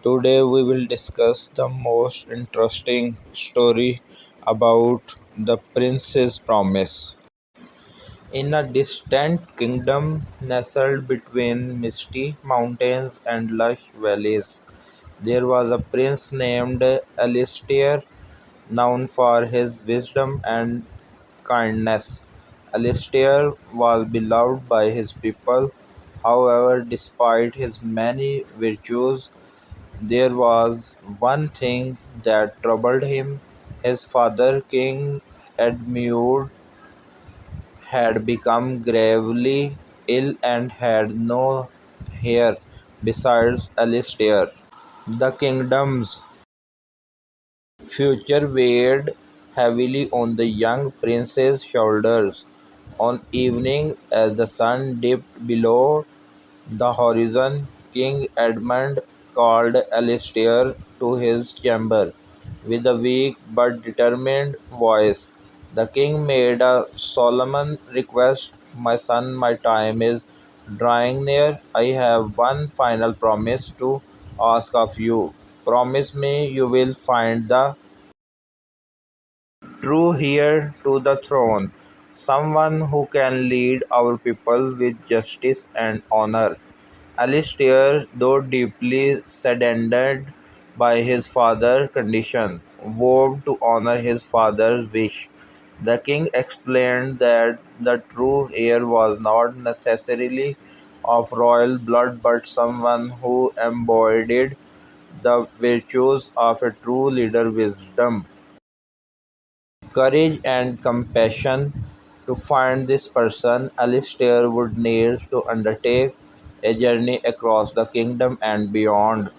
Today we will discuss the most interesting story about the prince's promise. In a distant kingdom nestled between misty mountains and lush valleys, there was a prince named Alistair, known for his wisdom and kindness. Alistair was beloved by his people. However, despite his many virtues, there was one thing that troubled him. His father, King Edmund, had become gravely ill and had no heir besides Alistair. The kingdom's future weighed heavily on the young prince's shoulders. On evening, as the sun dipped below the horizon, King Edmund called Alistair to his chamber. With a weak but determined voice, the king made a solemn request. My son, my time is drawing near. I have one final promise to ask of you. Promise me you will find the true heir to the throne, someone who can lead our people with justice and honor. Alistair, though deeply saddened by his father's condition, vowed to honor his father's wish. The king explained that the true heir was not necessarily of royal blood but someone who embodied the virtues of a true leader wisdom, courage and compassion. To find this person, Alistair would need to undertake a journey across the kingdom and beyond.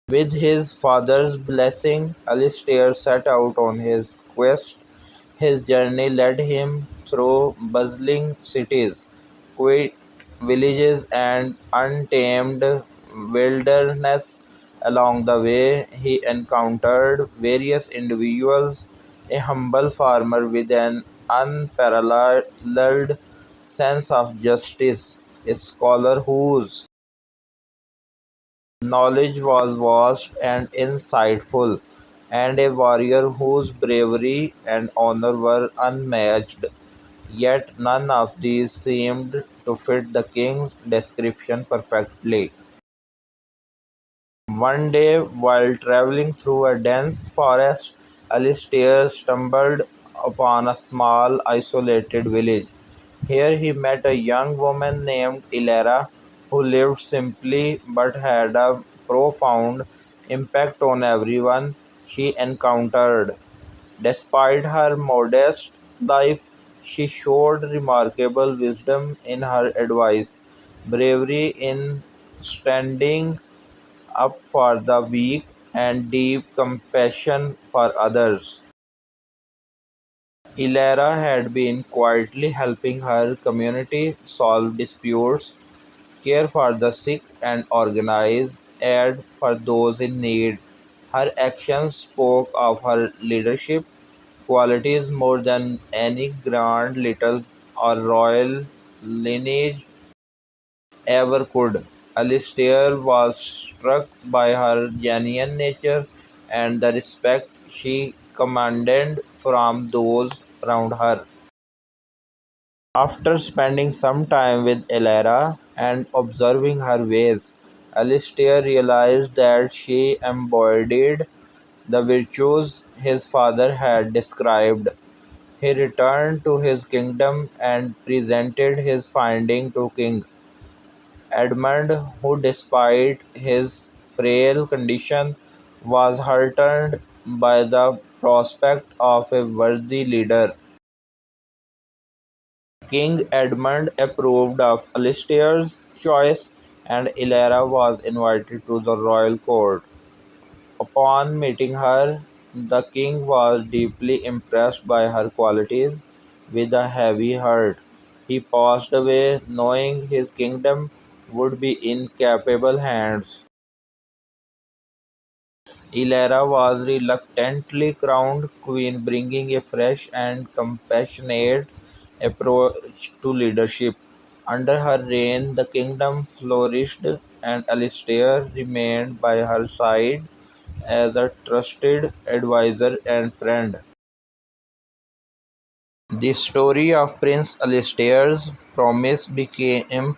With his father's blessing, Alistair set out on his quest. His journey led him through bustling cities, quiet villages, and untamed wilderness. Along the way, he encountered various individuals: a humble farmer with an unparalleled sense of justice, a scholar whose knowledge was vast and insightful, and a warrior whose bravery and honor were unmatched. Yet none of these seemed to fit the king's description perfectly. One day, while traveling through a dense forest, Alistair stumbled upon a small, isolated village. Here he met a young woman named Ilara, who lived simply but had a profound impact on everyone she encountered. Despite her modest life, she showed remarkable wisdom in her advice, bravery in standing up for the weak, and deep compassion for others. Ilara had been quietly helping her community solve disputes, care for the sick, and organize aid for those in need. Her actions spoke of her leadership qualities more than any grand little or royal lineage ever could. Alistair was struck by her genuine nature and the respect she commanded from those around her. After spending some time with Elara and observing her ways, Alistair realized that she embodied the virtues his father had described. He returned to his kingdom and presented his finding to King Edmund, who despite his frail condition was heartened by the prospect of a worthy leader. King Edmund approved of Alistair's choice, and Ilara was invited to the royal court. Upon meeting her, the king was deeply impressed by her qualities. With a heavy heart, he passed away, knowing his kingdom would be in capable hands. Ilara was reluctantly crowned queen, bringing a fresh and compassionate approach to leadership. Under her reign, the kingdom flourished, and Alistair remained by her side as a trusted advisor and friend. The story of Prince Alistair's promise became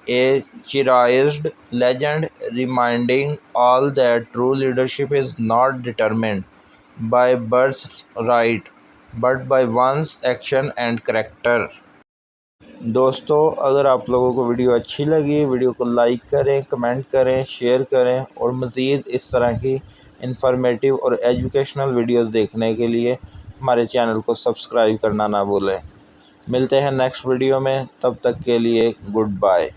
a cherished legend, reminding all that true leadership is not determined by birthright, but by one's action and character. दोस्तों, अगर आप लोगों को video अच्छी लगी, video को like करें, comment करें, शेयर करें और मज़ीद इस तरह की इंफॉर्मेटिव और एजुकेशनल वीडियोस देखने के लिए हमारे चैनल को सब्सक्राइब करना ना भूलें। मिलते हैं नेक्स्ट वीडियो में, तब तक के लिए गुड बाय।